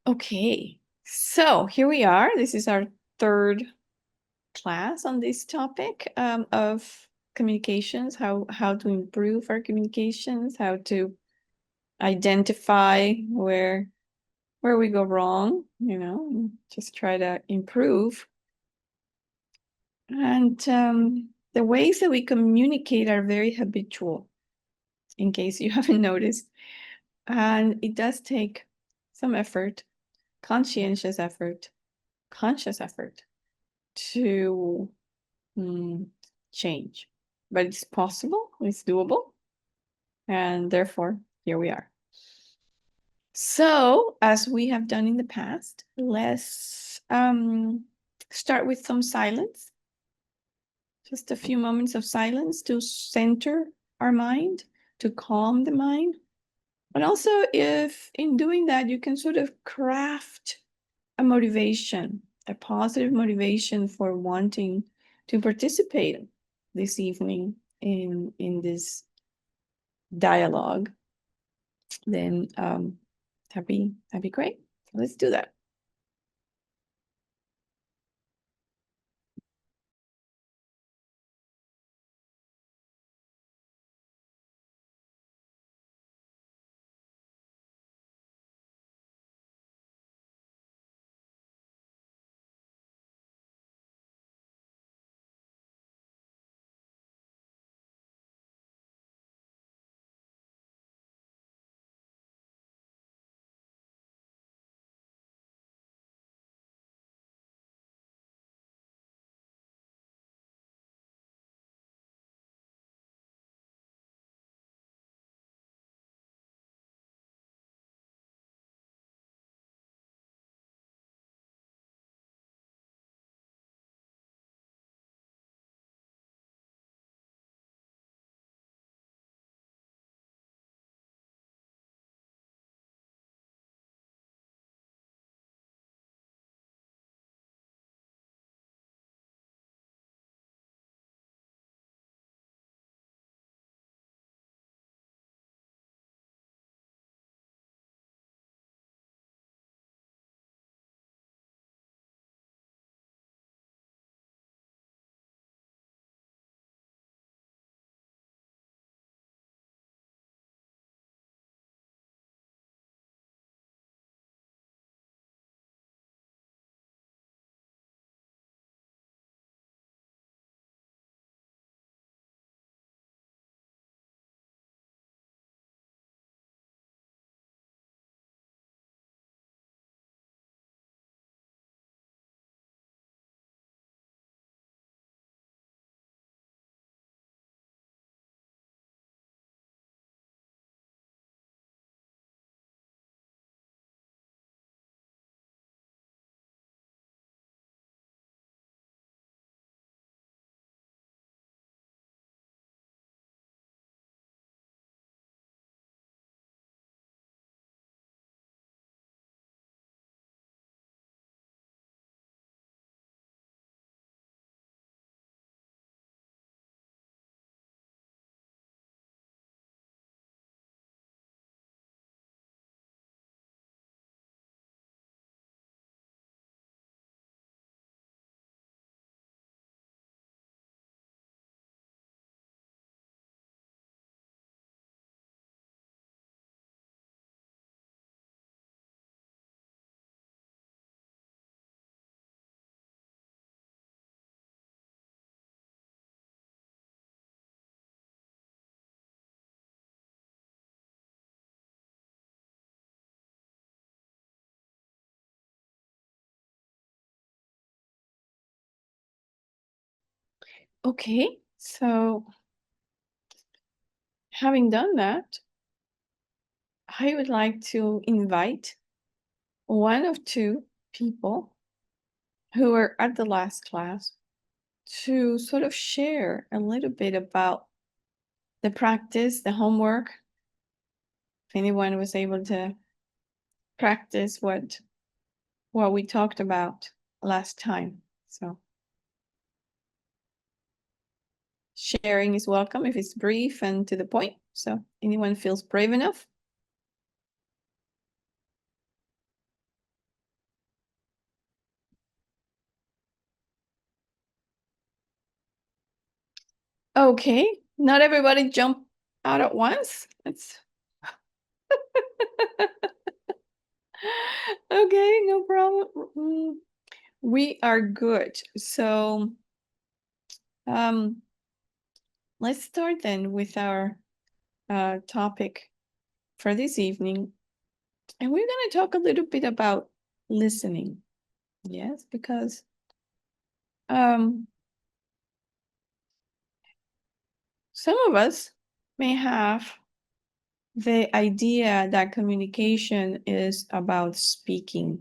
Okay, so here we are. This is our third class on this topic of communications, how to improve our communications, how to identify where we go wrong, and just try to improve. And the ways that we communicate are very habitual, in case you haven't noticed. And it does take some effort, conscientious effort, conscious effort to change. But it's possible, it's doable, and therefore, here we are. So, as we have done in the past, let's start with some silence. Just a few moments of silence to center our mind, to calm the mind. But also, if in doing that, you can sort of craft a motivation, a positive motivation for wanting to participate this evening in this dialogue, then that'd be great. Let's do that. Okay, so having done that, I would like to invite one of two people who were at the last class to sort of share a little bit about the practice, the homework. If anyone was able to practice what we talked about last time. So sharing is welcome if it's brief and to the point. So anyone feels brave enough? Okay, not everybody jump out at once. It's okay, no problem. We are good. So let's start then with our topic for this evening. And we're going to talk a little bit about listening. Yes, because some of us may have the idea that communication is about speaking,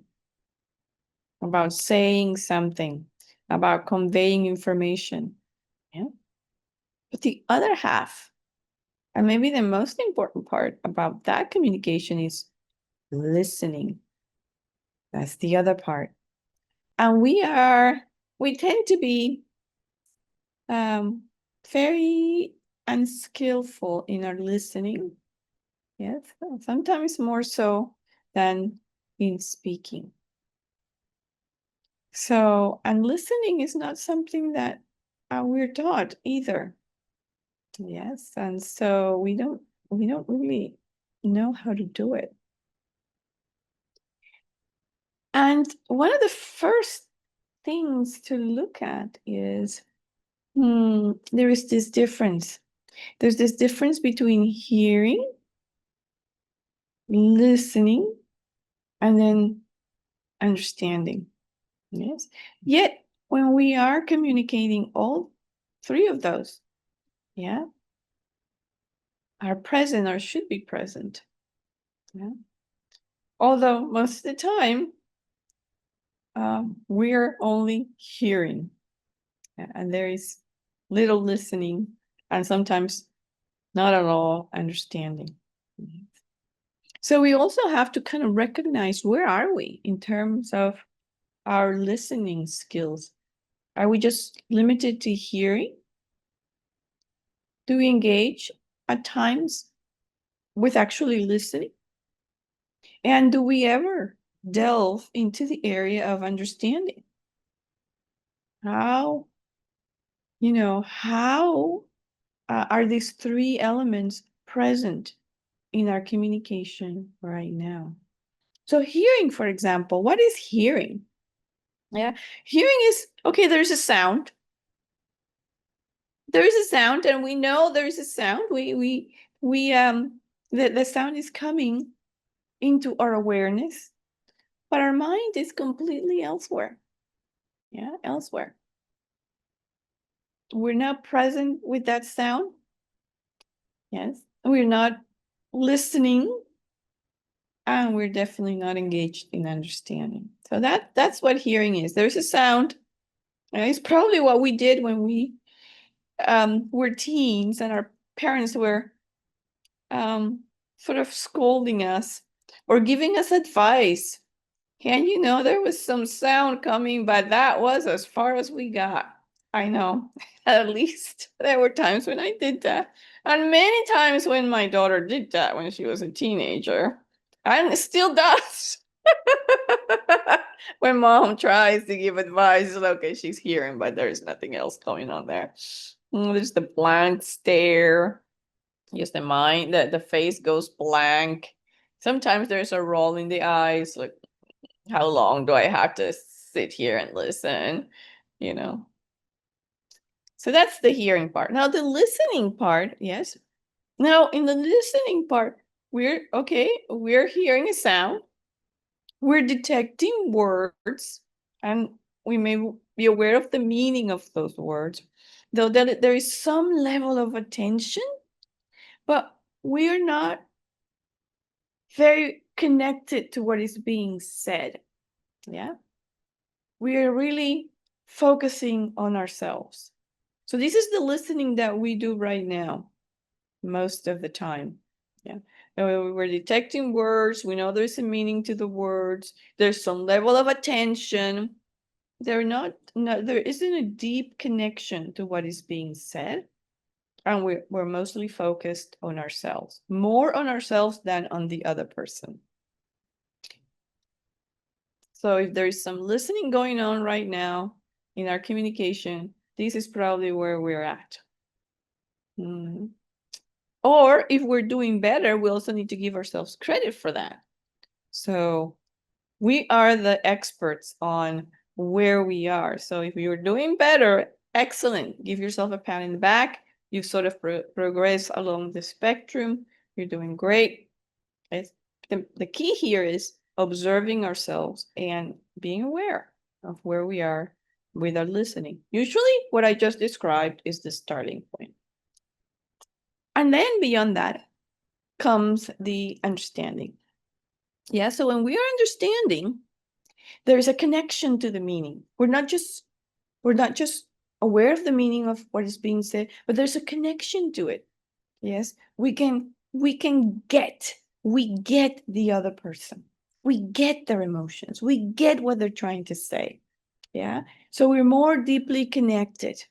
about saying something, about conveying information. Yeah. But the other half, and maybe the most important part about that communication, is listening. That's the other part. And we tend to be very unskillful in our listening. Yes, sometimes more so than in speaking. So, and listening is not something that we're taught either. Yes, and so we don't really know how to do it. And one of the first things to look at is there is this difference. There's this difference between hearing, listening, and then understanding. Yes. Yet when we are communicating all three of those, yeah, are present or should be present. Yeah. Although most of the time, we're only hearing, and there is little listening, and sometimes not at all understanding. So we also have to kind of recognize, where are we in terms of our listening skills? Are we just limited to hearing? Do we engage at times with actually listening? And do we ever delve into the area of understanding? How, how are these three elements present in our communication right now? So hearing, for example, what is hearing? Yeah, hearing is, okay, there's a sound. There is a sound, and we know there's a sound. The sound is coming into our awareness, but our mind is completely elsewhere. Yeah, elsewhere. We're not present with that sound. Yes. We're not listening, and we're definitely not engaged in understanding. So that's what hearing is. There's a sound, and it's probably what we did when we were teens and our parents were sort of scolding us or giving us advice. And there was some sound coming, but that was as far as we got. I know. At least there were times when I did that. And many times when my daughter did that when she was a teenager. And still does. When mom tries to give advice, okay, she's hearing, but there's nothing else going on there. There's the blank stare. Just the mind, the face goes blank. Sometimes there's a roll in the eyes, like, how long do I have to sit here and listen? You know. So that's the hearing part. Now the listening part, yes. Now in the listening part, we're hearing a sound. We're detecting words, and we may be aware of the meaning of those words, though that there is some level of attention, but we're not very connected to what is being said. Yeah. We are really focusing on ourselves. So this is the listening that we do right now, most of the time. Yeah. And we're detecting words. We know there's a meaning to the words. There's some level of attention. There isn't a deep connection to what is being said. And we're mostly focused on ourselves, more on ourselves than on the other person. So if there is some listening going on right now in our communication, this is probably where we're at. Or if we're doing better, we also need to give ourselves credit for that. So we are the experts on where we are. So if you're doing better, excellent. Give yourself a pat in the back. You sort of progress along the spectrum. You're doing great. The key here is observing ourselves and being aware of where we are with our listening. Usually, what I just described is the starting point. And then beyond that comes the understanding. Yeah, so when we are understanding, there's a connection to the meaning. We're not just aware of the meaning of what is being said, but there's a connection to it. Yes, we get the other person. We get their emotions. We get what they're trying to say. Yeah, so we're more deeply connected.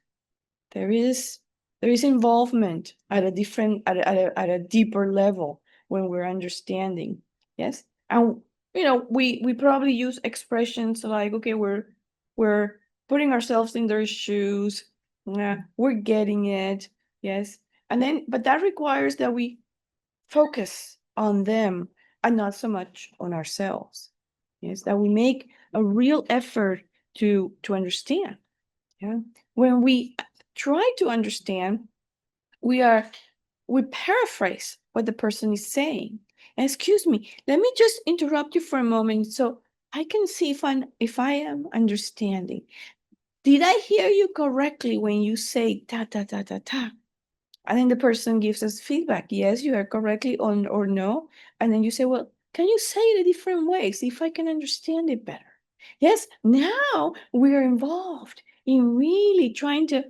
There is involvement at a different at a deeper level when we're understanding. Yes, and we probably use expressions like, okay, we're putting ourselves in their shoes. Yeah, we're getting it. Yes, and then but that requires that we focus on them and not so much on ourselves. Yes, that we make a real effort to understand. Yeah, when we try to understand, we paraphrase what the person is saying. And excuse me, let me just interrupt you for a moment so I can see if I am understanding. Did I hear you correctly when you say ta ta ta ta ta? And then the person gives us feedback. Yes, you are correctly on or no. And then you say, well, can you say it a different way? See if I can understand it better. Yes, now we're involved in really trying to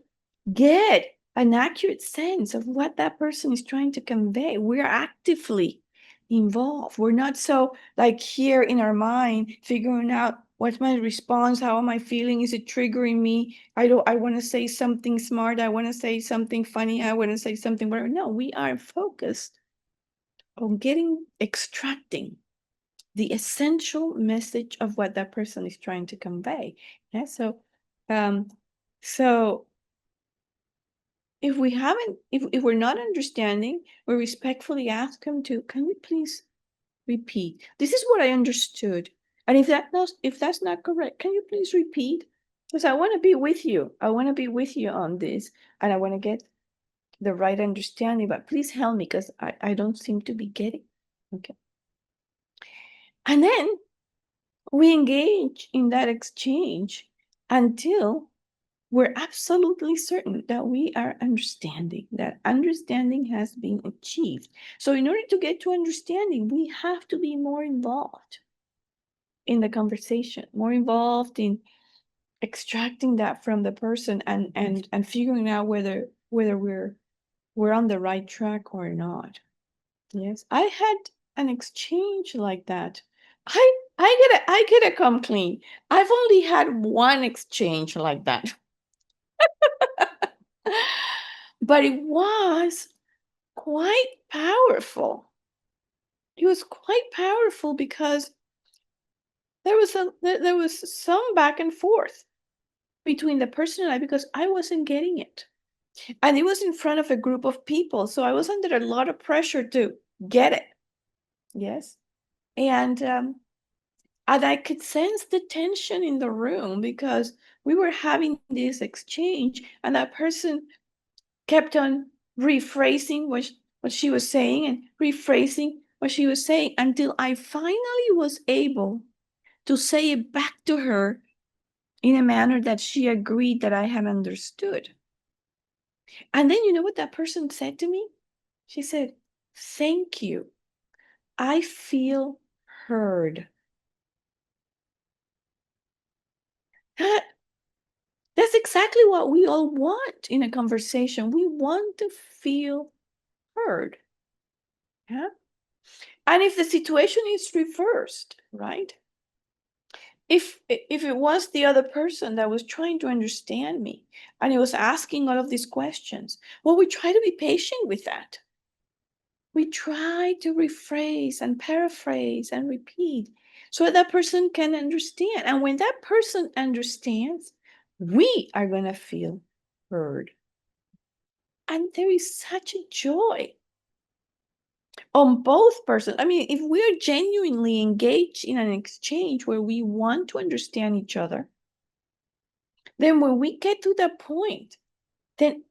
get an accurate sense of what that person is trying to convey. We're actively involved. We're not so like here in our mind figuring out what's my response, how am I feeling, is it triggering me, I want to say something smart, I want to say something funny, I want to say something whatever. No, we are focused on extracting the essential message of what that person is trying to convey. Yeah, um so if we haven't if we're not understanding, we respectfully ask them to, can you please repeat, this is what I understood, and if that's not correct, can you please repeat, because I want to be with you, on this, and I want to get the right understanding, but please help me because I don't seem to be getting. Okay, and then we engage in that exchange until we're absolutely certain that we are understanding, that understanding has been achieved. So in order to get to understanding, we have to be more involved in the conversation, more involved in extracting that from the person and figuring out whether we're on the right track or not. Yes, I had an exchange like that. I gotta come clean. I've only had one exchange like that. But it was quite powerful. It was quite powerful because there was some back and forth between the person and I because I wasn't getting it. And it was in front of a group of people, so I was under a lot of pressure to get it. Yes. And I could sense the tension in the room because we were having this exchange and that person kept on rephrasing what she was saying and rephrasing what she was saying until I finally was able to say it back to her in a manner that she agreed that I had understood. And then you know what that person said to me? She said, "Thank you. I feel heard." That, that's exactly what we all want in a conversation. We want to feel heard. Yeah. And if the situation is reversed, right? If it was the other person that was trying to understand me and he was asking all of these questions, well, we try to be patient with that. We try to rephrase and paraphrase and repeat so that person can understand. And when that person understands, we are going to feel heard. And there is such a joy on both persons. I mean, if we are genuinely engaged in an exchange where we want to understand each other, then when we get to that point, then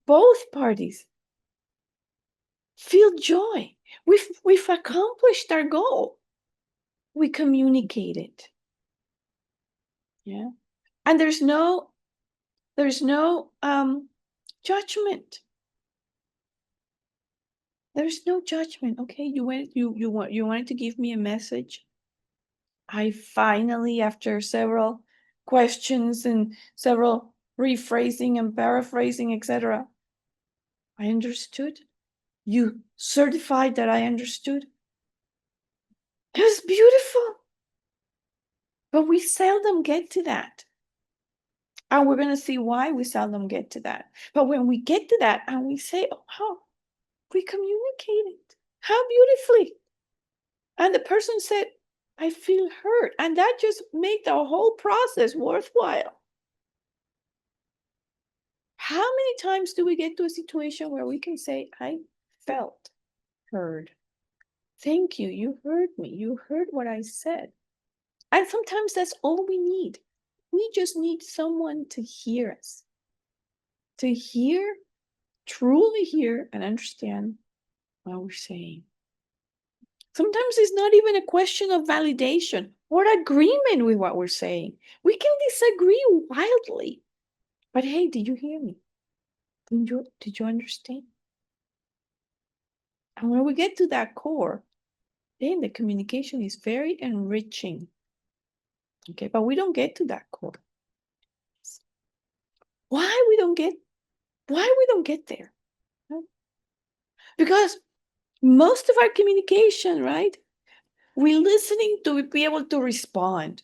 both parties feel joy. We've accomplished our goal. We communicated. Yeah. And there's no judgment. There's no judgment. Okay, you wanted to give me a message. I finally, after several questions and several rephrasing and paraphrasing, etc., I understood. You certified that I understood. It was beautiful. But we seldom get to that. And we're going to see why we seldom get to that. But when we get to that and we say, oh, how we communicated, how beautifully. And the person said, I feel hurt. And that just made the whole process worthwhile. How many times do we get to a situation where we can say, I felt heard? Thank you. You heard me. You heard what I said. And sometimes that's all we need. We just need someone to hear us, to hear, truly hear and understand what we're saying. Sometimes it's not even a question of validation or agreement with what we're saying. We can disagree wildly. But hey, did you hear me? Did you understand? And when we get to that core, then the communication is very enriching. Okay, but we don't get to that core. Why we don't get there? Because most of our communication, right? We're listening to be able to respond.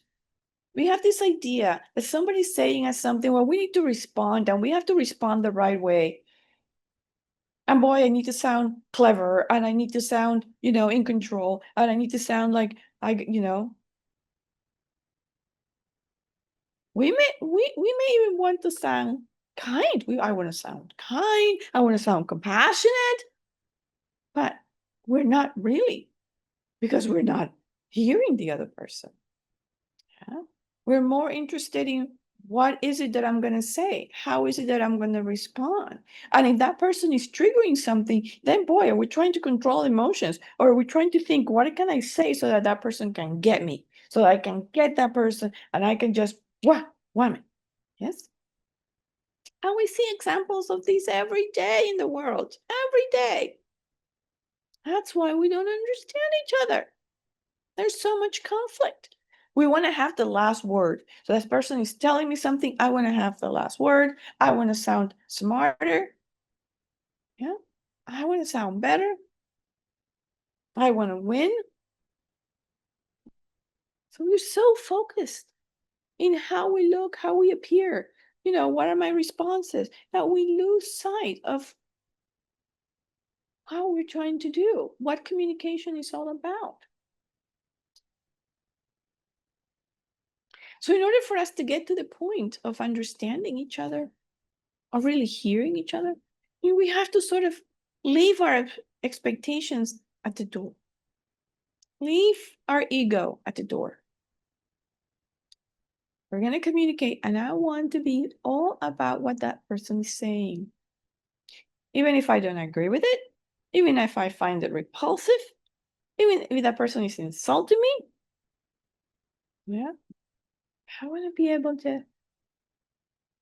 We have this idea that somebody's saying us something, well, we need to respond, and we have to respond the right way. And boy, I need to sound clever, and I need to sound, in control, and I need to sound like we may even want to sound kind. I want to sound kind. I want to sound compassionate, but we're not really, because we're not hearing the other person. Yeah? We're more interested in what is it that I'm going to say? How is it that I'm going to respond? And if that person is triggering something, then boy, are we trying to control emotions, or are we trying to think, what can I say so that that person can get me, so that I can get that person and I can just wham. Yes. And we see examples of this every day in the world, every day. That's why we don't understand each other. There's so much conflict. We want to have the last word. So this person is telling me something, I want to have the last word. I want to sound smarter. Yeah. I want to sound better. I want to win. So we're so focused in how we look, how we appear. What are my responses? That we lose sight of how we're trying to do, what communication is all about. So in order for us to get to the point of understanding each other, of really hearing each other, we have to sort of leave our expectations at the door. Leave our ego at the door. We're going to communicate, and I want to be all about what that person is saying. Even if I don't agree with it, even if I find it repulsive, even if that person is insulting me, yeah, I want to be able to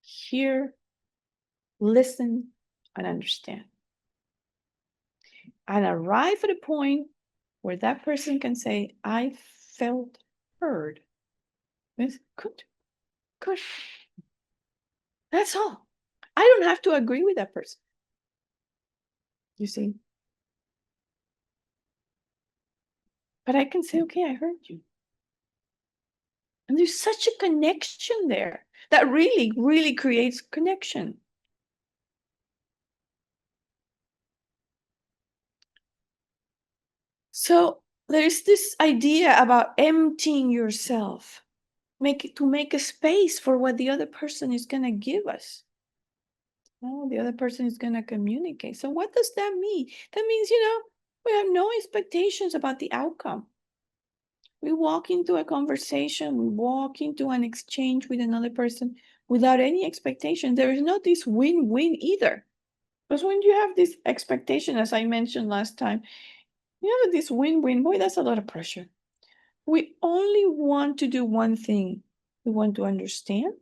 hear, listen, and understand. And arrive at a point where that person can say, I felt heard. It's good. Good. That's all. I don't have to agree with that person. You see? But I can say, okay, I heard you. And there's such a connection there that really, really creates connection. So there's this idea about emptying yourself, to make a space for what the other person is going to give us. Oh, the other person is going to communicate. So what does that mean? That means, We have no expectations about the outcome. We walk into a conversation, we walk into an exchange with another person without any expectation. There is not this win-win either. Because when you have this expectation, as I mentioned last time, you have this win-win, boy, that's a lot of pressure. We only want to do one thing. We want to understand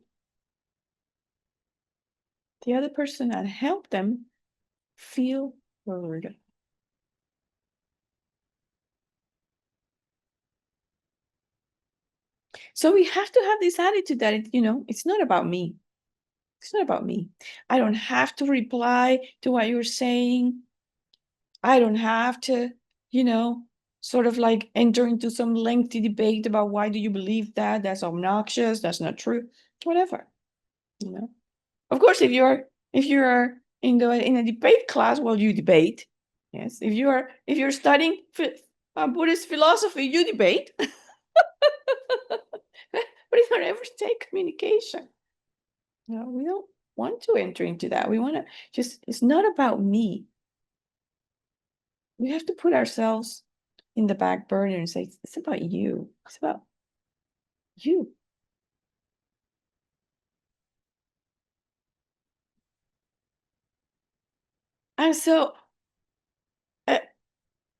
the other person and help them feel heard. So we have to have this attitude that it's not about me. It's not about me. I don't have to reply to what you're saying. I don't have to, sort of like enter into some lengthy debate about why do you believe that? That's obnoxious. That's not true. Whatever. Of course, if you're in a debate class, well, you debate. Yes. If you're studying Buddhist philosophy, you debate. But it's not everyday communication. No, we don't want to enter into that. We want to it's not about me. We have to put ourselves in the back burner and say, it's about you. It's about you. And so uh,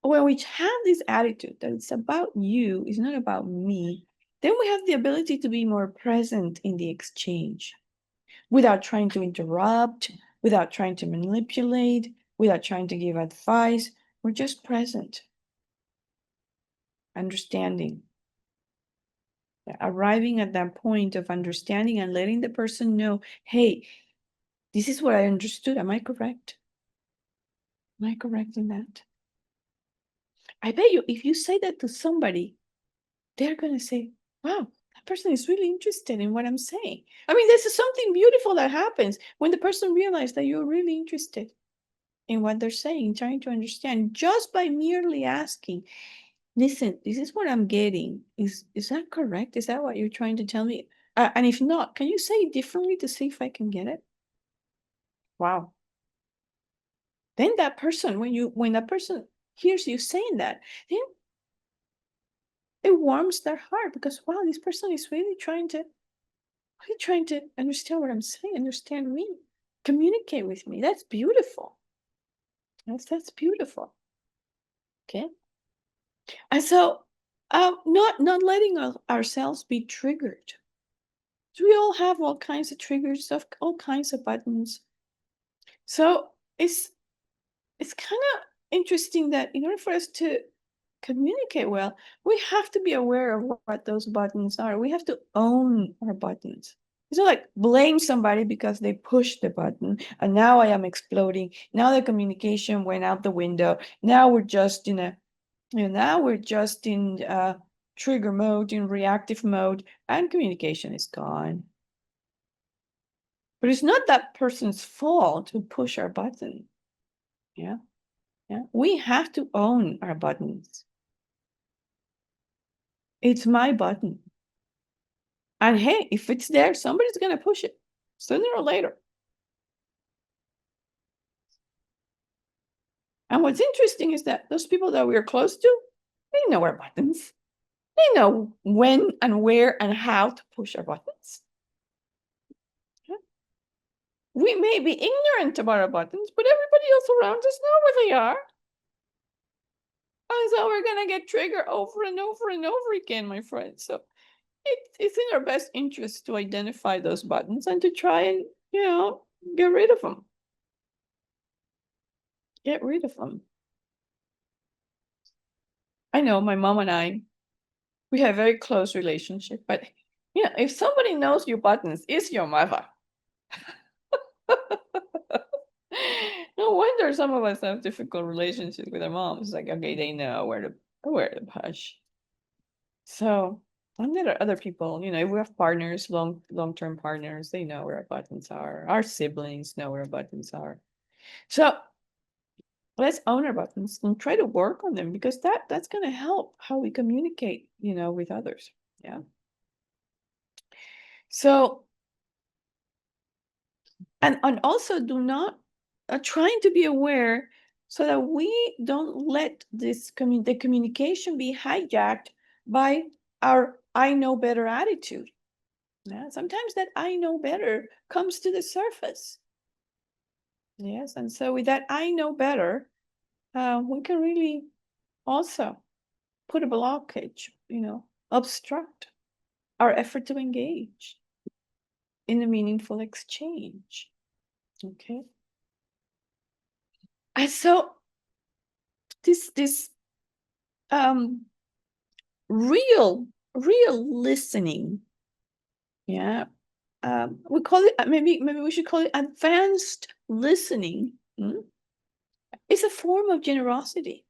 when we have this attitude that it's about you, it's not about me, then we have the ability to be more present in the exchange without trying to interrupt, without trying to manipulate, without trying to give advice. We're just present, understanding, arriving at that point of understanding and letting the person know, hey, this is what I understood. Am I correct? Am I correct in that? I bet you if you say that to somebody, they're going to say, wow, that person is really interested in what I'm saying. I mean, this is something beautiful that happens when the person realizes that you're really interested in what they're saying, trying to understand just by merely asking, listen, this is what I'm getting. Is that correct? Is that what you're trying to tell me? And if not, can you say it differently to see if I can get it? Wow. Then that person, when that person hears you saying that, then it warms their heart because wow, this person is really trying to understand what I'm saying, understand me, communicate with me. That's beautiful. That's beautiful. Okay. And so not letting ourselves be triggered. So we all have all kinds of triggers of all kinds of buttons. So it's kind of interesting that in order for us to communicate well, we have to be aware of what those buttons are. We have to own our buttons. It's not like blame somebody because they pushed the button and now I am exploding. Now the communication went out the window. Now we're just in trigger mode, in reactive mode, and communication is gone. But it's not that person's fault to push our button. Yeah. Yeah. We have to own our buttons. It's my button. And hey, if it's there, somebody's going to push it sooner or later. And what's interesting is that those people that we're close to, they know our buttons. They know when and where and how to push our buttons. Yeah. We may be ignorant about our buttons, but everybody else around us know where they are. And so we're going to get triggered over and over and over again, my friends. So it's in our best interest to identify those buttons and to try and, get rid of them. Get rid of them. I know my mom and I, we have a very close relationship, but if somebody knows your buttons, it's your mother. No wonder some of us have difficult relationships with our moms. It's like, okay, they know where to push. So, and there are other people, if we have partners, long-term partners, they know where our buttons are. Our siblings know where our buttons are. So let's own our buttons and try to work on them because that's going to help how we communicate, with others. Yeah. So, and also do not trying to be aware. so that we don't let the communication be hijacked by our I know better attitude. Yeah, sometimes that I know better comes to the surface. Yes, and so with that I know better, we can really also put a blockage, obstruct our effort to engage in a meaningful exchange. Okay. And so this um real listening, yeah, we call it, maybe we should call it advanced listening. It's a form of generosity.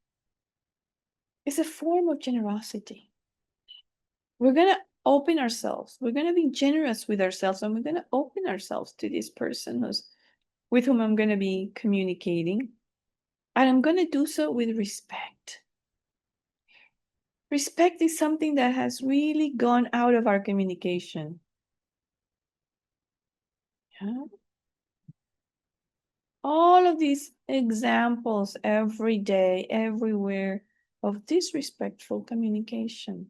It's a form of generosity. We're going to open ourselves. We're going to be generous with ourselves, and we're going to open ourselves to this person with whom I'm going to be communicating. And I'm going to do so with respect. Respect is something that has really gone out of our communication. Yeah? All of these examples every day, everywhere, of disrespectful communication.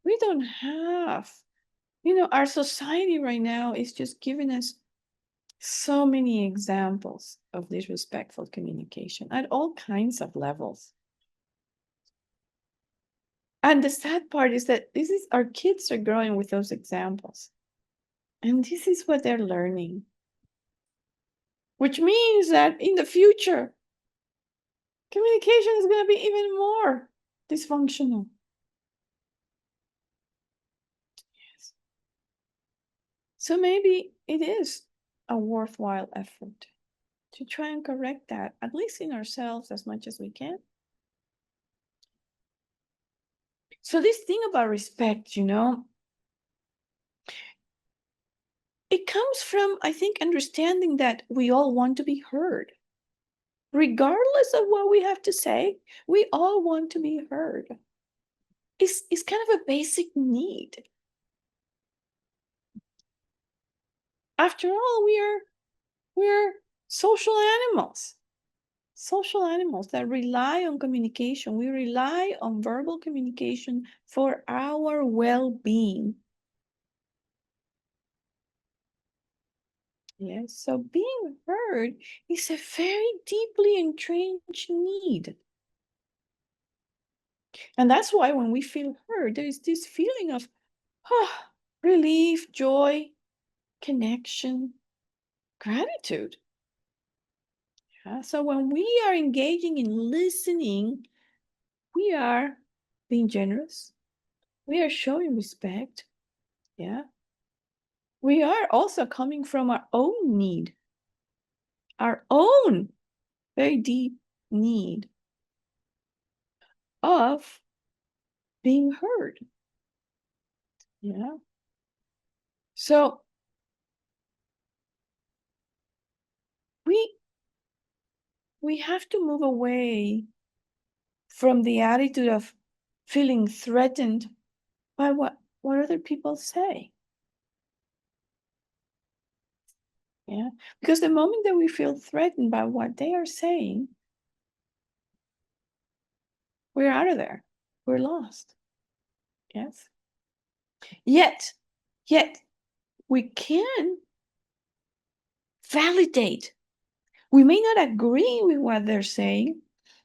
We don't have, our society right now is just giving us so many examples of disrespectful communication at all kinds of levels. And the sad part is that our kids are growing with those examples. And this is what they're learning. Which means that in the future, communication is going to be even more dysfunctional. Yes. So maybe it is a worthwhile effort to try and correct that, at least in ourselves, as much as we can. So this thing about respect, it comes from, I think, understanding that we all want to be heard. Regardless of what we have to say, we all want to be heard. It's kind of a basic need. After all, we're social animals. Social animals that rely on communication. We rely on verbal communication for our well-being. Yes, so being heard is a very deeply entrenched need. And that's why when we feel heard, there is this feeling of relief, joy, connection, gratitude. Yeah? So when we are engaging in listening, we are being generous. We are showing respect. Yeah. We are also coming from our own need, our own very deep need of being heard. Yeah. So we have to move away from the attitude of feeling threatened by what other people say. Yeah. Because the moment that we feel threatened by what they are saying, we're out of there. We're lost. Yes. Yet we can validate. We may not agree with what they're saying,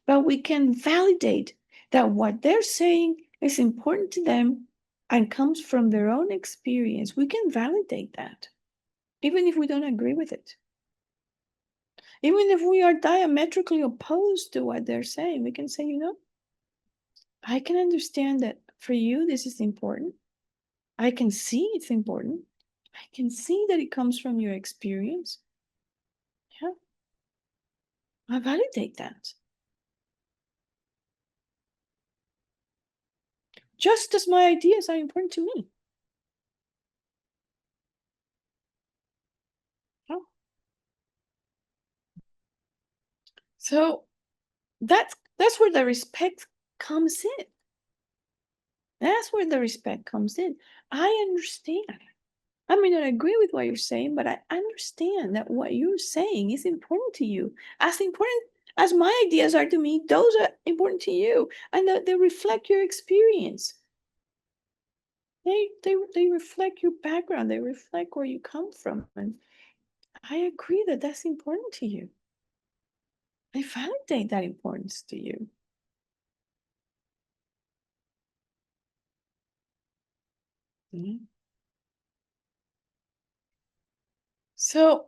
but we can validate that what they're saying is important to them and comes from their own experience. We can validate that, even if we don't agree with it. Even if we are diametrically opposed to what they're saying, we can say, I can understand that for you, this is important. I can see it's important. I can see that it comes from your experience. Yeah. I validate that. Just as my ideas are important to me. Oh. So that's where the respect comes in. That's where the respect comes in. I understand. I may not agree with what you're saying, but I understand that what you're saying is important to you. As important As my ideas are to me, those are important to you, and they reflect your experience. They reflect your background. They reflect where you come from, and I agree that that's important to you. I validate that importance to you. Mhm. So,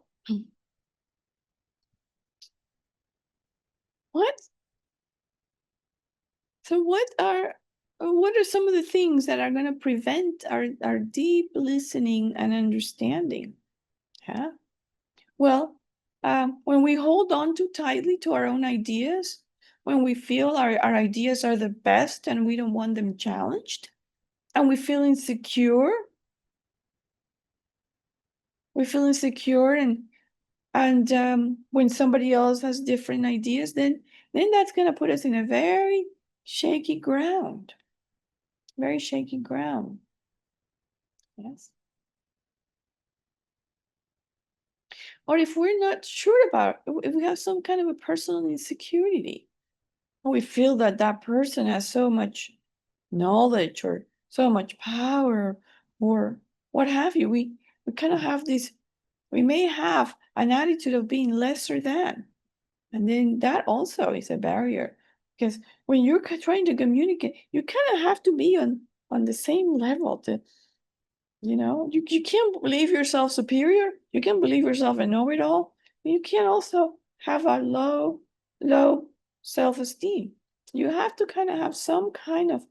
what? So, what are some of the things that are going to prevent our deep listening and understanding? Yeah. Well, when we hold on too tightly to our own ideas, when we feel our ideas are the best and we don't want them challenged, and we feel insecure, and when somebody else has different ideas, then that's going to put us in a very shaky ground, very shaky ground. Yes. Or if we're not sure about, if we have some kind of a personal insecurity, we feel that that person has so much knowledge or so much power or what have you, we kind of have this, we may have an attitude of being lesser than, and then that also is a barrier, because when you're trying to communicate, you kind of have to be on the same level to, you can't believe yourself superior. You can't believe yourself a know-it-all. You can't also have a low self-esteem. You have to kind of have some kind of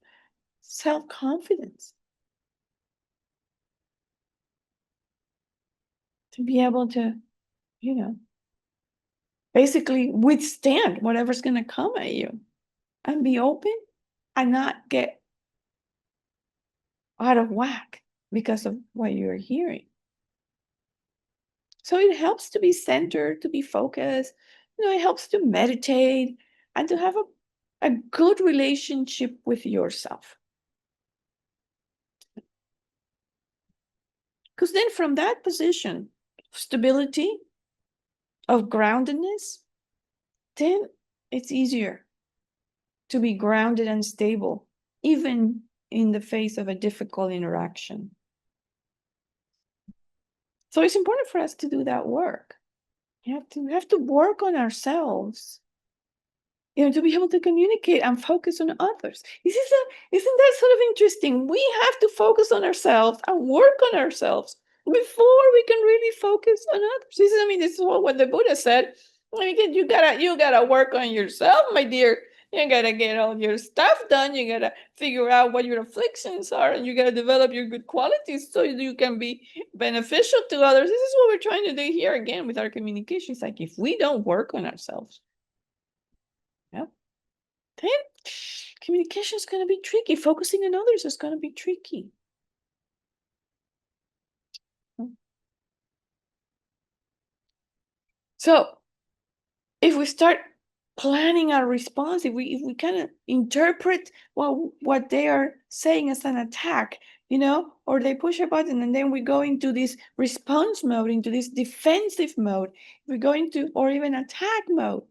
self-confidence to be able to, you know, basically withstand whatever's going to come at you and be open and not get out of whack because of what you're hearing. So it helps to be centered, to be focused. It helps to meditate and to have a good relationship with yourself. Because then from that position of stability, of groundedness, then it's easier to be grounded and stable, even in the face of a difficult interaction. So it's important for us to do that work. We have to work on ourselves, to be able to communicate and focus on others. Isn't that sort of interesting? We have to focus on ourselves and work on ourselves before we can really focus on others. This is what the Buddha said. You gotta work on yourself, my dear. You gotta get all your stuff done. You gotta figure out what your afflictions are, and you gotta develop your good qualities so you can be beneficial to others. This is what we're trying to do here again with our communication. It's like if we don't work on ourselves, yeah, then communication is going to be tricky. Focusing on others is going to be tricky. So if we start planning our response, if we kind of interpret what they are saying as an attack, or they push a button and then we go into this response mode, into this defensive mode, we go into, or even attack mode,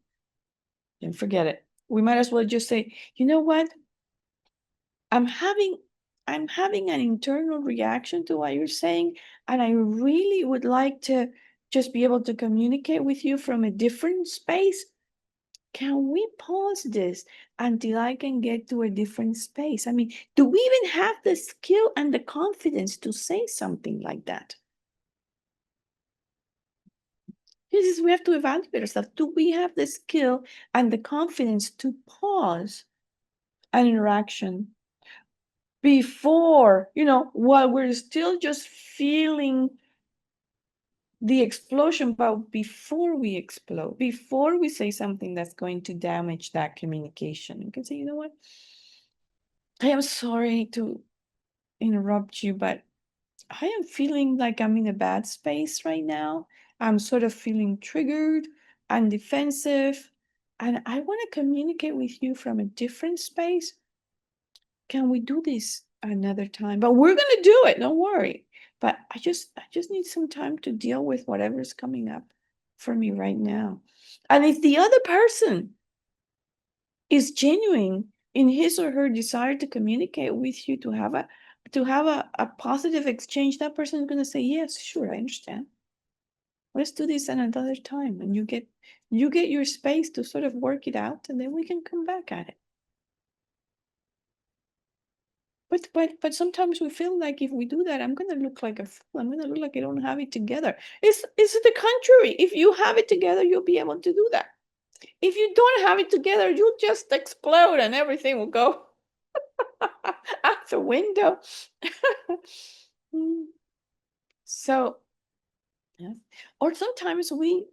then forget it. We might as well just say, you know what? I'm having I'm having an internal reaction to what you're saying, and I really would like to just be able to communicate with you from a different space. Can we pause this until I can get to a different space? Do we even have the skill and the confidence to say something like that? This is, we have to evaluate ourselves. Do we have the skill and the confidence to pause an interaction before, while we're still just feeling the explosion, but before we explode, before we say something that's going to damage that communication? You can say, you know what? I am sorry to interrupt you, but I am feeling like I'm in a bad space right now. I'm sort of feeling triggered and defensive, and I want to communicate with you from a different space. Can we do this another time? But we're gonna do it, don't worry. But I just need some time to deal with whatever's coming up for me right now. And if the other person is genuine in his or her desire to communicate with you, to have a positive exchange, that person is going to say, yes, sure, I understand. Let's do this another time. And you get your space to sort of work it out, and then we can come back at it. But sometimes we feel like if we do that, I'm gonna look like a fool. I'm gonna look like I don't have it together. It's the contrary. If you have it together, you'll be able to do that. If you don't have it together, you'll just explode and everything will go out the window. So, yeah. Or sometimes we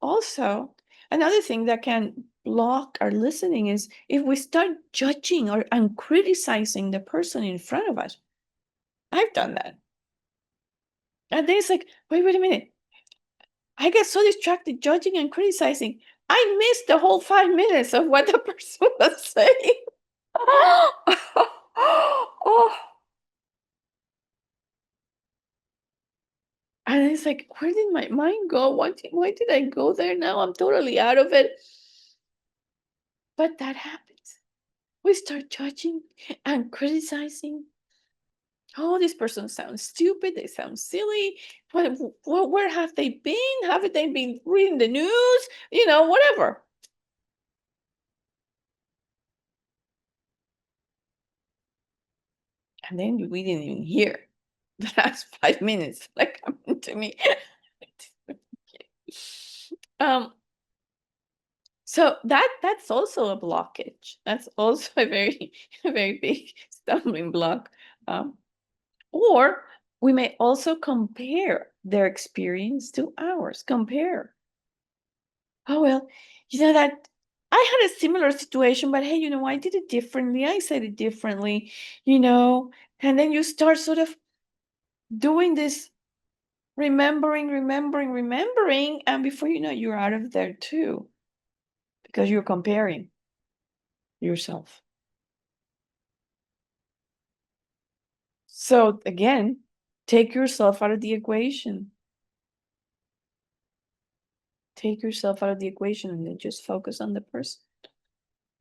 also, another thing that can block our listening is if we start judging and criticizing the person in front of us. I've done that. And then it's like, wait a minute. I get so distracted judging and criticizing. I missed the whole 5 minutes of what the person was saying. Oh. And it's like, where did my mind go? Why did I go there now? I'm totally out of it. But that happens. We start judging and criticizing. Oh, this person sounds stupid. They sound silly. Where have they been? Haven't they been reading the news? Whatever. And then we didn't even hear the last 5 minutes like happened to me. um, so that's also a blockage. That's also a very a very big stumbling block. Or we may also compare their experience to ours. Compare. Oh well, that I had a similar situation, but hey, I did it differently. I said it differently, and then you start sort of doing this remembering, and before you know, you're out of there too, because you're comparing yourself. So again, take yourself out of the equation. Take yourself out of the equation and then just focus on the person.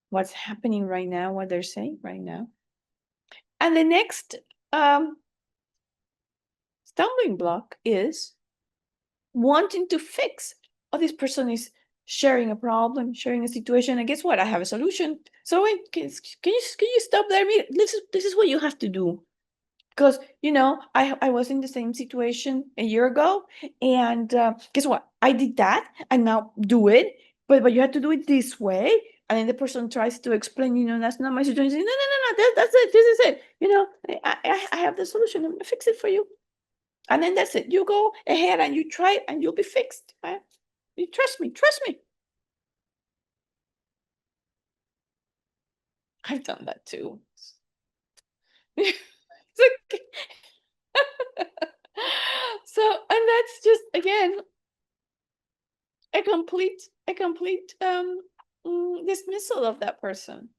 What's happening right now, what they're saying right now. And the next stumbling block is wanting to fix. Oh, this person is sharing a problem, sharing a situation, and guess what? I have a solution. So wait, can you stop there? This is what you have to do. Because I was in the same situation a year ago, and guess what? I did that, and now do it, but you have to do it this way. And then the person tries to explain, that's not my situation. No, that's it. This is it. I have the solution. I'm gonna fix it for you. And then that's it. You go ahead and you try it and you'll be fixed. Right? You trust me. Trust me. I've done that too. So, and that's just again a complete dismissal of that person.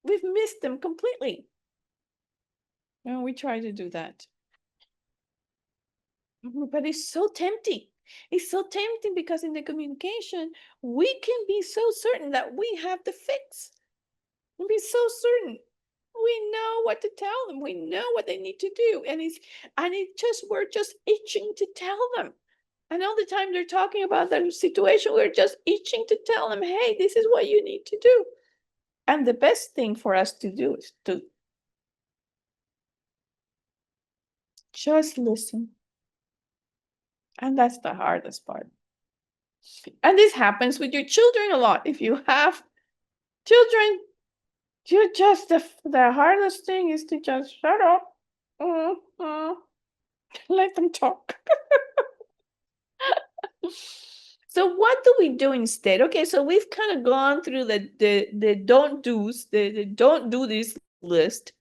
We've missed them completely. And we try to do that. But it's so tempting. It's so tempting because in the communication, we can be so certain that we have the fix. We be so certain. We know what to tell them. We know what they need to do. And we're just itching to tell them. And all the time they're talking about their situation, we're just itching to tell them, hey, this is what you need to do. And the best thing for us to do is to just listen. And that's the hardest part. And this happens with your children a lot. If you have children, the hardest thing is to just shut up. Let them talk. So what do we do instead? Okay, so we've kind of gone through the don't do's, the don't do this list.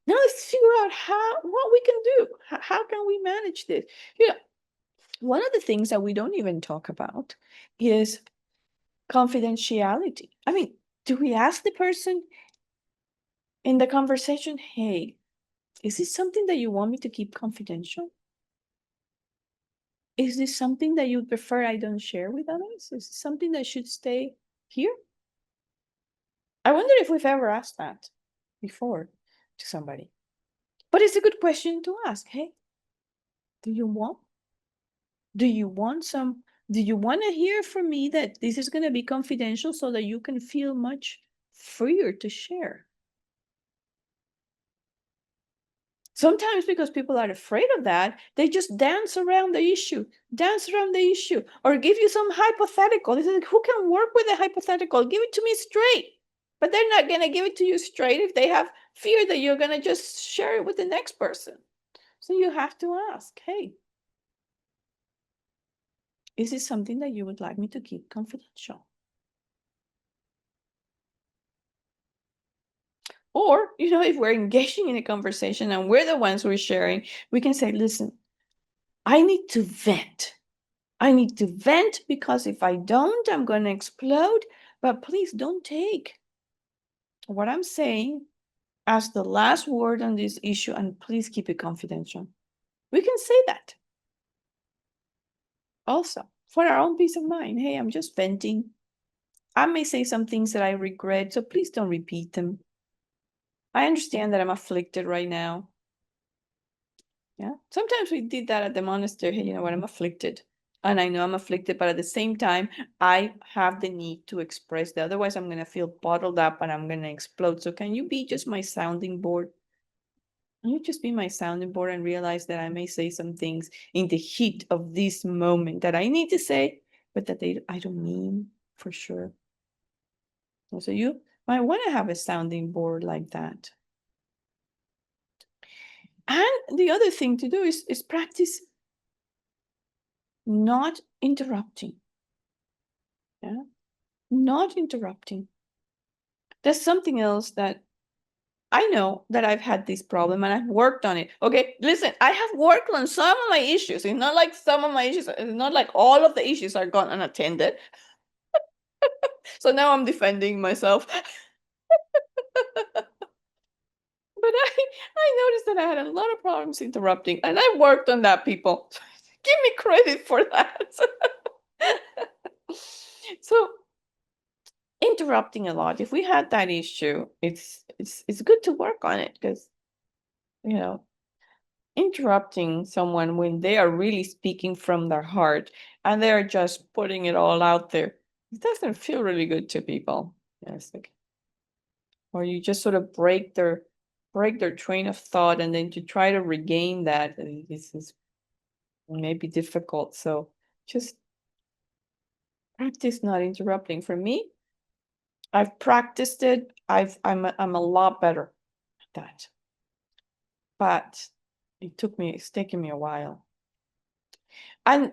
Now let's figure out what we can do. How can we manage this? One of the things that we don't even talk about is confidentiality. I mean, do we ask the person in the conversation, hey, is this something that you want me to keep confidential? Is this something that you prefer I don't share with others? Is this something that should stay here? I wonder if we've ever asked that before to somebody. But it's a good question to ask. Hey, do you want? Do you want some? Do you want to hear from me that this is going to be confidential so that you can feel much freer to share? Sometimes because people are afraid of that, they just dance around the issue, or give you some hypothetical. They say, who can work with a hypothetical? Give it to me straight. But they're not going to give it to you straight if they have fear that you're going to just share it with the next person. So you have to ask, hey, is this something that you would like me to keep confidential? Or, if we're engaging in a conversation and we're the ones who are sharing, we can say, listen, I need to vent. I need to vent because if I don't, I'm going to explode. But please don't take what I'm saying as the last word on this issue, and please keep it confidential. We can say that also for our own peace of mind. Hey, I'm just venting. I may say some things that I regret, so please don't repeat them. I understand that I'm afflicted right now. Yeah. Sometimes we did that at the monastery. Hey, you know what? I'm afflicted. And I know I'm afflicted, but at the same time, I have the need to express that. Otherwise, I'm going to feel bottled up and I'm going to explode. So can you be just my sounding board? Can you just be my sounding board and realize that I may say some things in the heat of this moment that I need to say, but that I don't mean for sure. So you might want to have a sounding board like that. And the other thing to do is practice not interrupting. Yeah. Not interrupting. There's something else that I know that I've had this problem and I've worked on it. Okay, listen, I have worked on some of my issues. It's not like some of my issues, it's not like all of the issues are gone unattended. So now I'm defending myself. But I noticed that I had a lot of problems interrupting, and I worked on that, people. Give me credit for that. So interrupting a lot. If we had that issue, it's good to work on it because interrupting someone when they are really speaking from their heart and they're just putting it all out there, it doesn't feel really good to people. Yes, or you just sort of break their train of thought, and then to try to regain that, this is maybe difficult. So just practice not interrupting. For me, I've practiced it. I'm a lot better at that. But it's taken me a while. And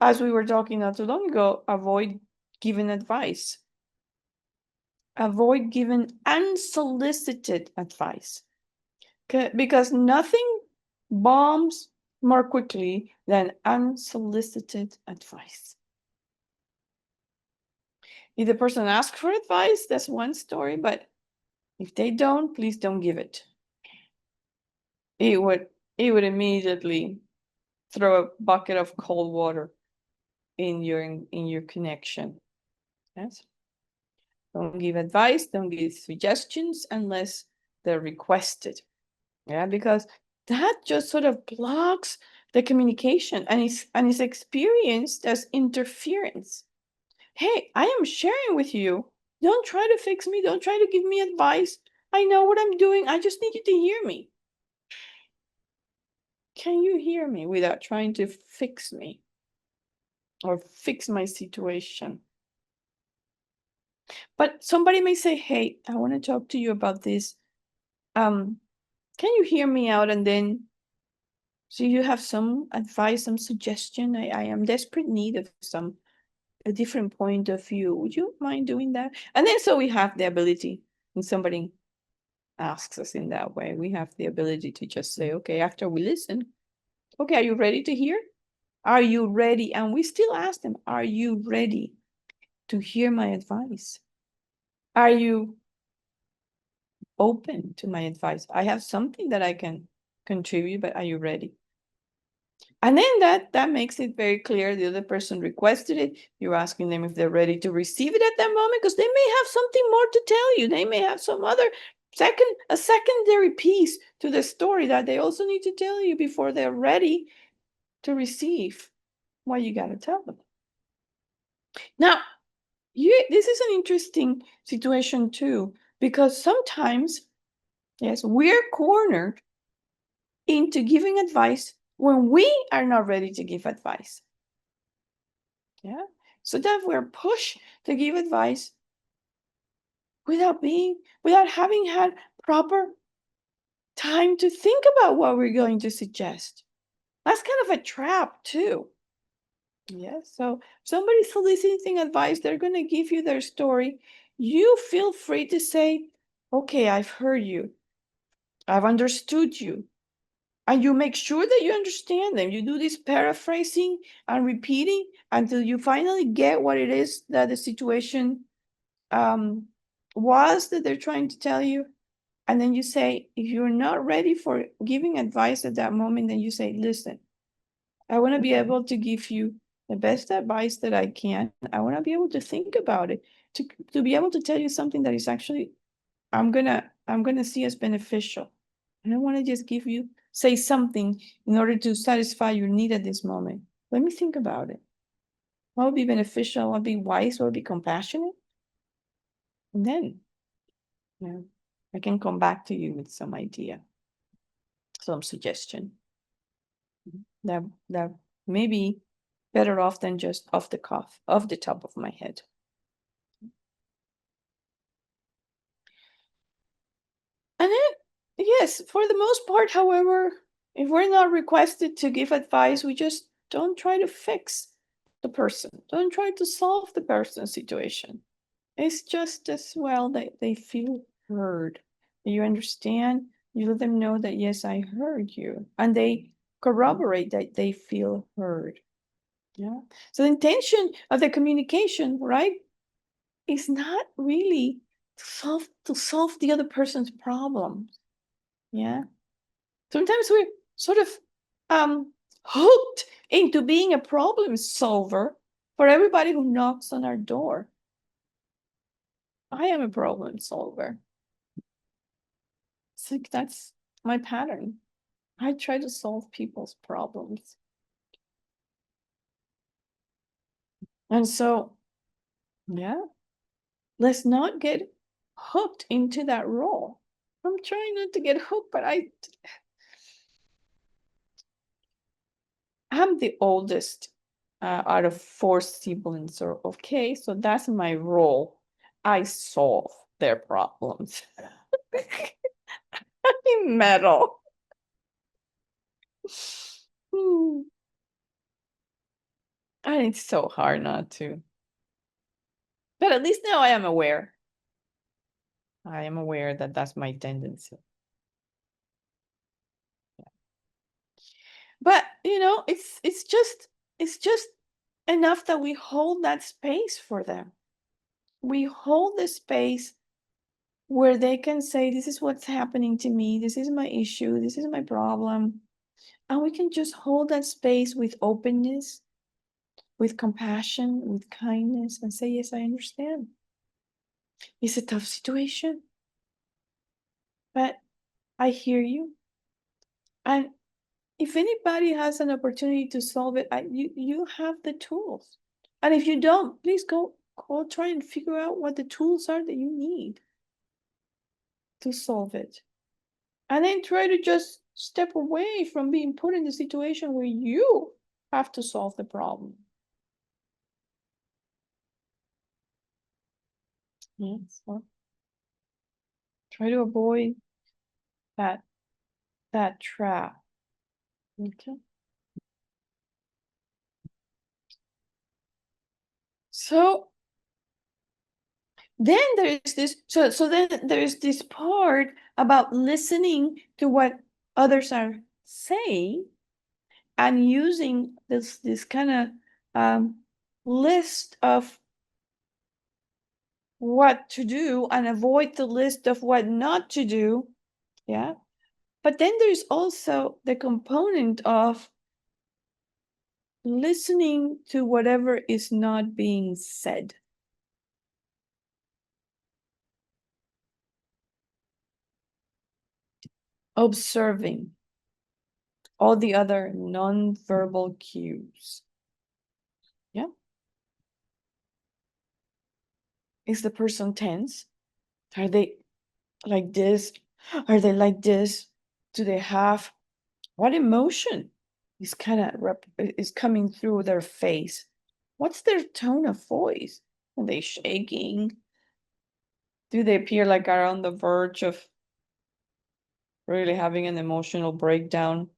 as we were talking not too long ago, avoid giving advice. Avoid giving unsolicited advice. Because nothing bombs more quickly than unsolicited advice. If the person asks for advice, that's one story, but if they don't, please don't give it. It would immediately throw a bucket of cold water in your connection. Yes. Don't give advice, don't give suggestions unless they're requested. Yeah, because that just sort of blocks the communication and is experienced as interference. Hey, I am sharing with you. Don't try to fix me. Don't try to give me advice. I know what I'm doing. I just need you to hear me. Can you hear me without trying to fix me or fix my situation? But somebody may say, hey, I want to talk to you about this. Can you hear me out? And then, so you have some advice, some suggestion. I am desperate need of a different point of view. Would you mind doing that? And then so we have the ability, when somebody asks us in that way, we have the ability to just say, okay, after we listen, okay, are you ready to hear? Are you ready? And we still ask them, are you ready to hear my advice? Are you open to my advice? I have something that I can contribute, but are you ready? And then that makes it very clear the other person requested it. You're asking them if they're ready to receive it at that moment, because they may have something more to tell you. They may have some other a secondary piece to the story that they also need to tell you before they're ready to receive what you got to tell them. Now, this is an interesting situation too, because sometimes, yes, we're cornered into giving advice when we are not ready to give advice. Yeah. So that we're pushed to give advice without having had proper time to think about what we're going to suggest. That's kind of a trap too. Yeah. So somebody's soliciting advice, they're going to give you their story. You feel free to say, okay, I've heard you. I've understood you. And you make sure that you understand them. You do this paraphrasing and repeating until you finally get what it is that the situation was that they're trying to tell you. And then you say, if you're not ready for giving advice at that moment, then you say, listen, I want to be able to give you the best advice that I can. I want to be able to think about it, to be able to tell you something that is actually I'm gonna see as beneficial. I don't want to just say something in order to satisfy your need at this moment. Let me think about it. What would be beneficial? What would be wise? What would be compassionate? And then, I can come back to you with some idea, some suggestion that may be better off than just off the top of my head. And then, yes, for the most part, however, if we're not requested to give advice, we just don't try to fix the person, don't try to solve the person's situation. It's just as well that they feel heard. You understand? You let them know that, yes, I heard you. And they corroborate that they feel heard. Yeah. So the intention of the communication, right, is not really to solve the other person's problems. Yeah. Sometimes we're sort of hooked into being a problem solver for everybody who knocks on our door. I am a problem solver. It's like that's my pattern. I try to solve people's problems. And so, yeah, let's not get hooked into that role. I'm trying not to get hooked, but I'm the oldest out of 4 siblings. Or okay, so that's my role. I solve their problems. I'm metal. Hmm. And it's so hard not to. But at least now I am aware. I am aware that that's my tendency. But it's just enough that we hold that space for them. We hold the space where they can say, this is what's happening to me, this is my issue, this is my problem. And we can just hold that space with openness, with compassion, with kindness, and say, yes, I understand. It's a tough situation, but I hear you. And if anybody has an opportunity to solve it, you have the tools. And if you don't, please go try and figure out what the tools are that you need to solve it. And then try to just step away from being put in the situation where you have to solve the problem. Yes. So try to avoid that trap. Okay. So then there's this part about listening to what others are saying and using this kind of list of what to do and avoid the list of what not to do. Yeah. But then there's also the component of listening to whatever is not being said. Observing all the other non-verbal cues. Yeah. Is the person tense? Are they like this? Are they like this? Do they have what emotion is kind of is coming through their face? What's their tone of voice? Are they shaking? Do they appear like are on the verge of really having an emotional breakdown?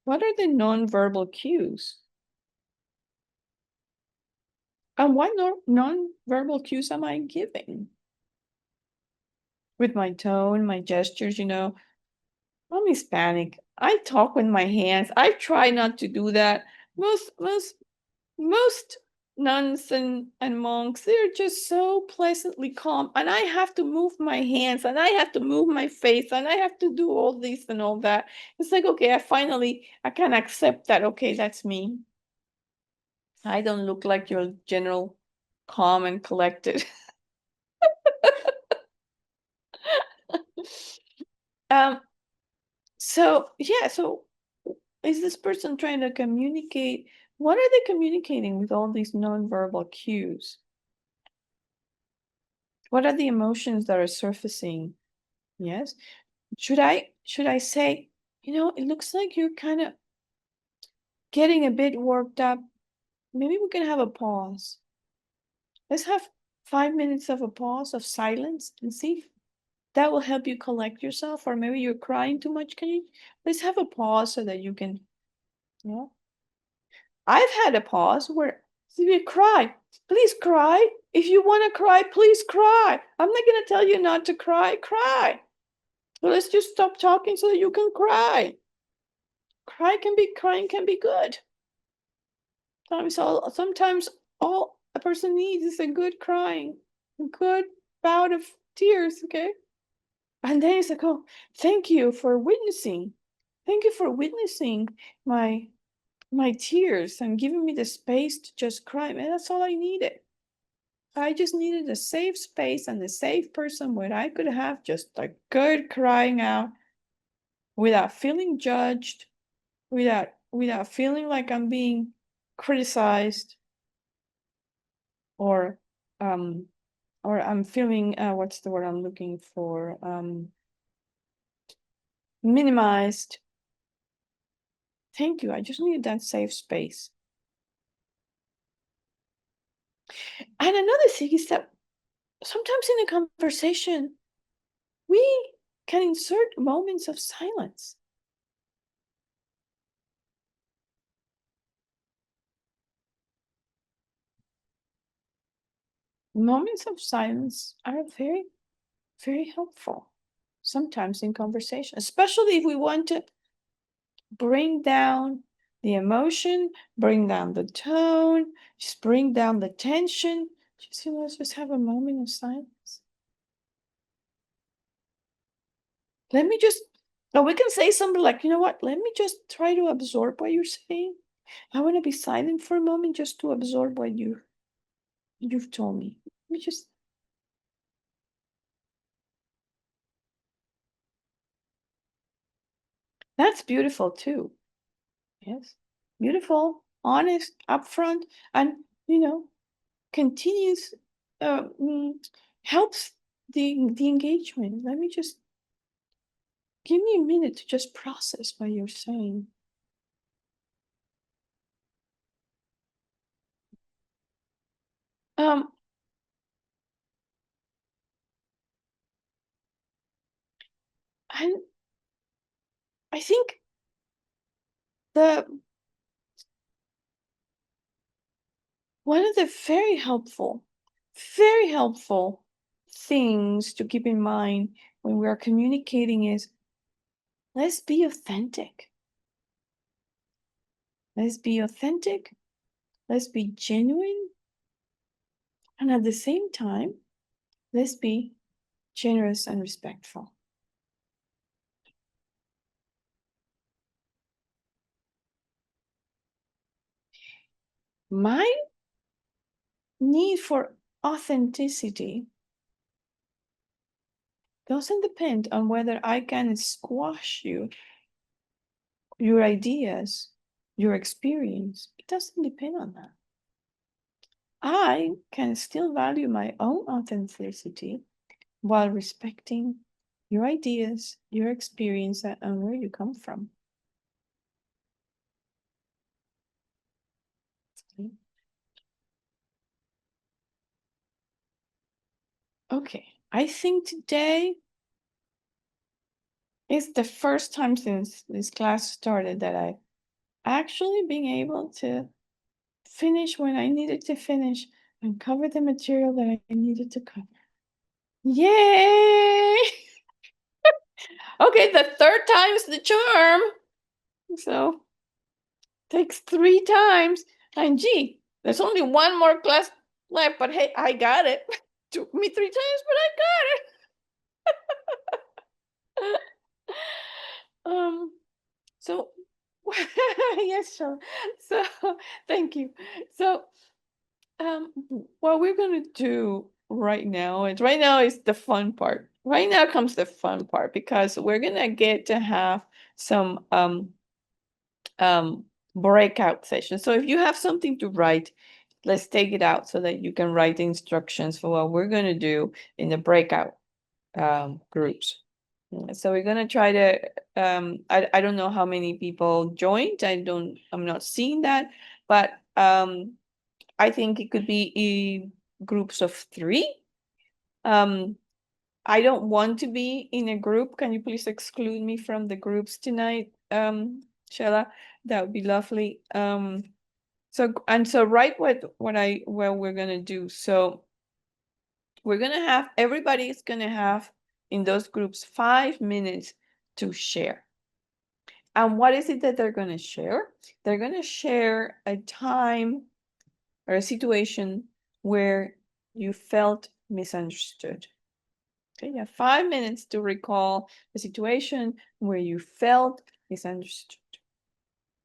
What are the non-verbal cues? And what non-verbal cues am I giving? With my tone, my gestures, I'm Hispanic. I talk with my hands. I try not to do that. Most nuns and monks, they're just so pleasantly calm. And I have to move my hands and I have to move my face and I have to do all this and all that. It's like, okay, I can accept that. Okay, that's me. I don't look like your general calm and collected. um, so yeah, so is this person trying to communicate? What are they communicating with all these nonverbal cues? What are the emotions that are surfacing? Yes. Should I say, it looks like you're kind of getting a bit worked up. Maybe we can have a pause. Let's have 5 minutes of a pause of silence and see if that will help you collect yourself. Or maybe you're crying too much. Let's have a pause so that you can, you know. I've had a pause where you cry. Please cry. If you want to cry, please cry. I'm not going to tell you not to cry. Cry. So let's just stop talking so that you can cry. Crying can be good. Sometimes all a person needs is a good crying, a good bout of tears, okay? And then it's like, oh, thank you for witnessing. Thank you for witnessing my tears and giving me the space to just cry. Man, that's all I needed. I just needed a safe space and a safe person where I could have just a good crying out without feeling judged, without feeling like I'm being criticized or um I'm feeling what's the word I'm looking for? Minimized. Thank you. I just needed that safe space. And another thing is that sometimes in a conversation, we can insert moments of silence. Moments of silence are very, very helpful sometimes in conversation, especially if we want to bring down the emotion, bring down the tone, just bring down the tension. Let's just have a moment of silence. Let me just, or we can say something like, you know what, let me just try to absorb what you're saying. I want to be silent for a moment just to absorb what you've told me. Let me just, that's beautiful too. Yes. Beautiful, honest, upfront, and, continues, helps the engagement. Let me just give me a minute to just process what you're saying. Um, and I think the one of the very helpful things to keep in mind when we are communicating is let's be authentic. Let's be authentic. Let's be genuine. And at the same time, let's be generous and respectful. My need for authenticity doesn't depend on whether I can squash you, your ideas, your experience. It doesn't depend on that. I can still value my own authenticity while respecting your ideas, your experience, and where you come from. Okay, I think today is the first time since this class started that I actually being able to finish when I needed to finish and cover the material that I needed to cover. Yay! Okay, the third time's the charm. So takes 3 times. And gee, there's only one more class left, but hey, I got it. Took me 3 times, but I got it. So yes, sure. So thank you. So what we're gonna do right now is the fun part. Right now comes the fun part because we're gonna get to have some breakout sessions. So if you have something to write, let's take it out so that you can write the instructions for what we're gonna do in the breakout groups. So we're gonna try to I don't know how many people joined. I'm not seeing that, but I think it could be groups of 3. I don't want to be in a group. Can you please exclude me from the groups tonight, Shella? That would be lovely. So write what we're gonna do. So we're gonna have everybody's gonna have in those groups 5 minutes to share. And what is it that they're gonna share? They're gonna share a time or a situation where you felt misunderstood. Okay, you have 5 minutes to recall a situation where you felt misunderstood.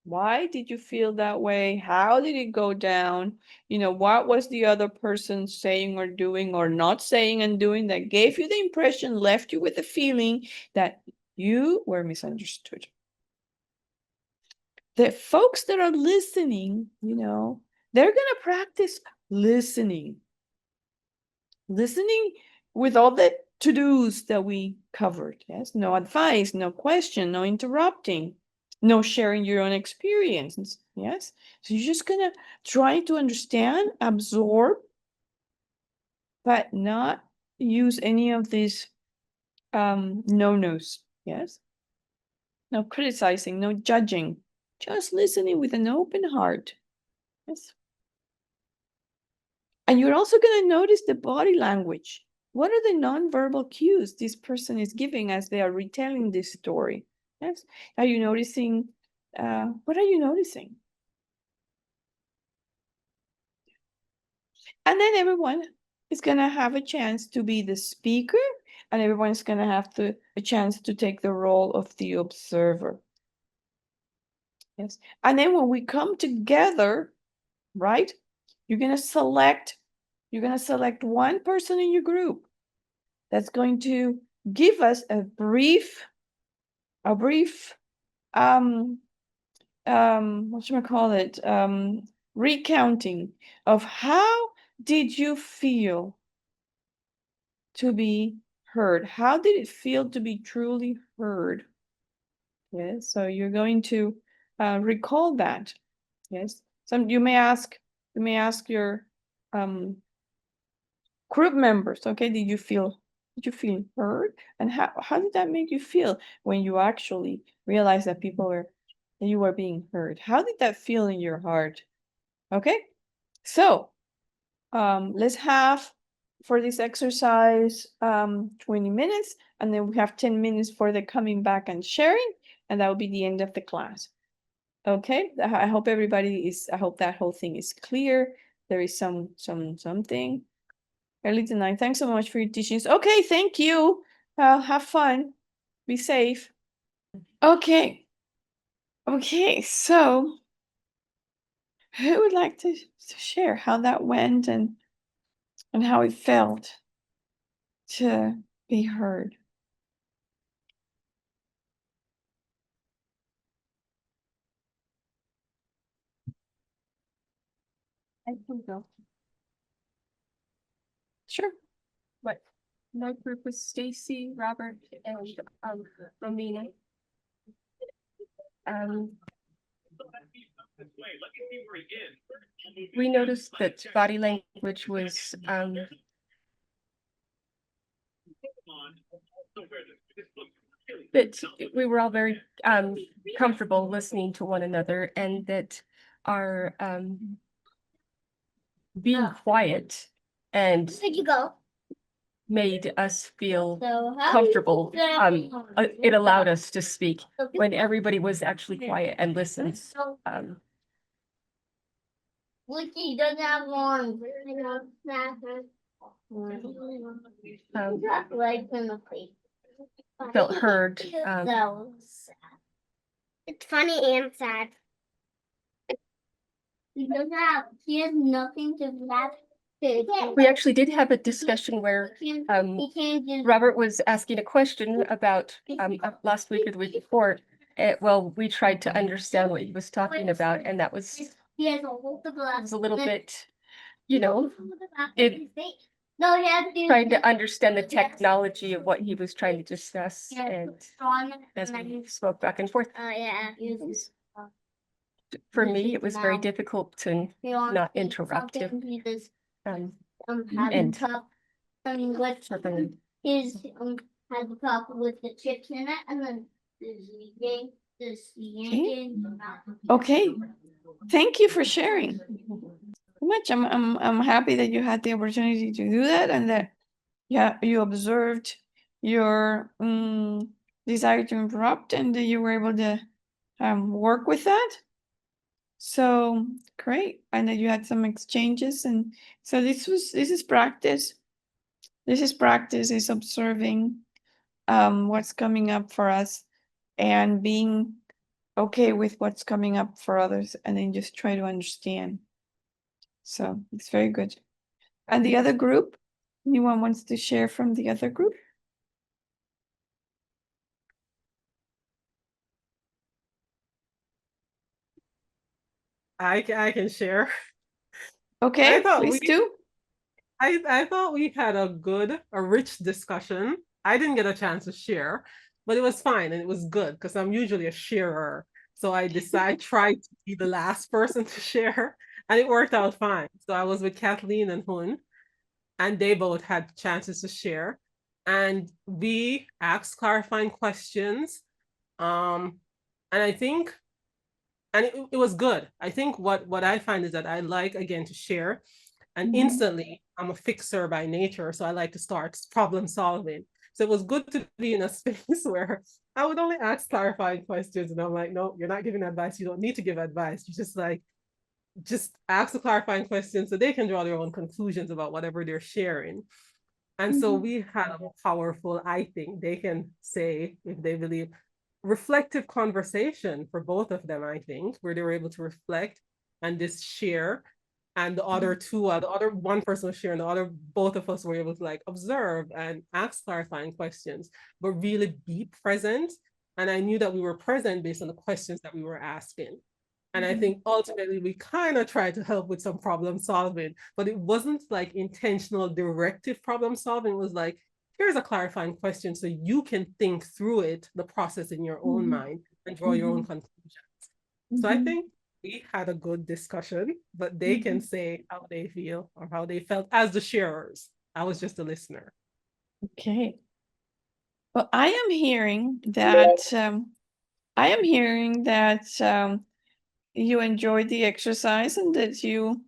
Why did you feel that way? How did it go down? What was the other person saying or doing or not saying and doing that gave you the impression, left you with the feeling that you were misunderstood? The folks that are listening, they're going to practice listening. Listening with all the to-dos that we covered. Yes, no advice, no question, no interrupting, no sharing your own experiences. Yes, so you're just gonna try to understand, absorb, but not use any of these no-nos. Yes, no criticizing, no judging, just listening with an open heart. Yes. And you're also going to notice the body language. What are the nonverbal cues this person is giving as they are retelling this story? Yes. Are you noticing? What are you noticing? And then everyone is going to have a chance to be the speaker, and everyone's going to have a chance to take the role of the observer. Yes. And then when we come together, right, you're going to select one person in your group that's going to give us a brief what should I call it, recounting of how did you feel to be heard? How did it feel to be truly heard? Yes, so you're going to recall that. Yes, you may ask your group members, okay, did you feel heard? And how did that make you feel when you actually realized that you were being heard? How did that feel in your heart? Okay, so let's have for this exercise 20 minutes, and then we have 10 minutes for the coming back and sharing, and that will be the end of the class. Okay, I hope I hope that whole thing is clear. There is something early tonight. Thanks so much for your teachings. Okay, thank you. Have fun. Be safe. Okay. Okay, so Who would like to share how that went and how it felt to be heard? I can go. Sure. But my group was Stacy, Robert, and Romina. We noticed that body language was that we were all very comfortable listening to one another, and that our being quiet and made us feel comfortable. It allowed us to speak when everybody was actually quiet and listened. Wiki doesn't have one. Legs in the face. Felt heard. It's funny and sad. He has nothing to laugh. We actually did have a discussion where Robert was asking a question about last week or the week before. Well, we tried to understand what he was talking about, and that was a little bit, trying to understand the technology of what he was trying to discuss, and as we spoke back and forth. Oh yeah. For me, it was very difficult to not interrupt him. And He's has a cup with the chips in it, and then Okay. Thank you for sharing. Much. I'm happy that you had the opportunity to do that, and that you observed your desire to interrupt, and that you were able to work with that. So great. I know you had some exchanges, and so this is practice. This is practice, is observing what's coming up for us and being okay with what's coming up for others, and then just try to understand. So it's very good. And the other group, anyone wants to share from the other group? I can share. Okay, thought please do. I thought we had a rich discussion. I didn't get a chance to share, but it was fine and it was good because I'm usually a sharer. So I tried to be the last person to share, and it worked out fine. So I was with Kathleen and Hun, and they both had chances to share. And we asked clarifying questions. And I think and it was good. I think what I find is that I like again to share, and instantly I'm a fixer by nature, so I like to start problem solving. So it was good to be in a space where I would only ask clarifying questions, and I'm like, no, you're not giving advice. You don't need to give advice. You just ask the clarifying questions so they can draw their own conclusions about whatever they're sharing. And so we had a powerful, I think they can say if they believe, reflective conversation for both of them, I think, where they were able to reflect and just share. And the other the other one person was sharing, the other, both of us were able to like observe and ask clarifying questions, but really be present. And I knew that we were present based on the questions that we were asking. And I think ultimately we kind of tried to help with some problem solving, but it wasn't like intentional directive problem solving. It was like, here's a clarifying question so you can think through it, the process in your own mind, and draw your own conclusions. So I think we had a good discussion, but they can say how they feel or how they felt as the sharers. I was just a listener. Okay. Well, I am hearing that you enjoyed the exercise, and that you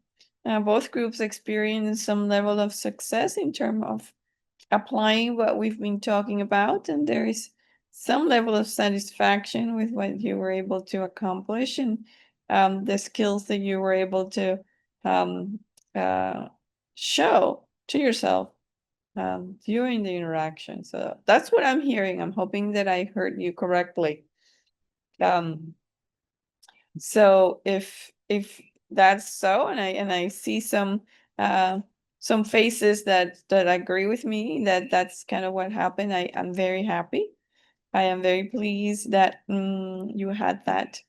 both groups experienced some level of success in terms of applying what we've been talking about, and there is some level of satisfaction with what you were able to accomplish, and the skills that you were able to um, uh, show to yourself during the interaction. So that's what I'm hearing. I'm hoping that I heard you correctly. So if that's so, and I see some faces that agree with me that that's kind of what happened. I'm very happy. I am very pleased that you had that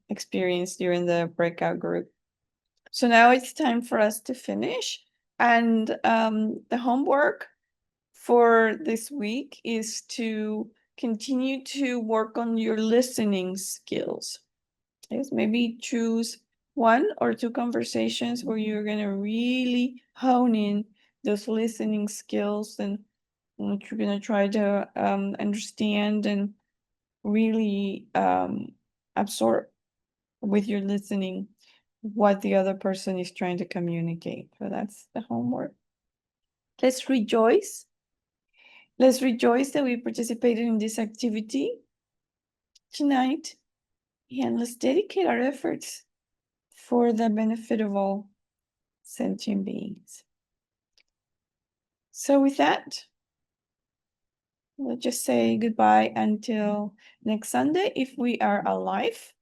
experience during the breakout group. So now it's time for us to finish. And the homework for this week is to continue to work on your listening skills. Yes, maybe choose 1 or 2 conversations where you're going to really hone in those listening skills, and you're going to try to understand and really absorb with your listening what the other person is trying to communicate. So that's the homework. Let's rejoice. Let's rejoice that we participated in this activity tonight, and let's dedicate our efforts for the benefit of all sentient beings. So with that, we'll just say goodbye until next Sunday. If we are alive,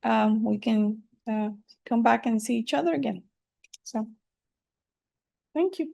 we can come back and see each other again. So thank you.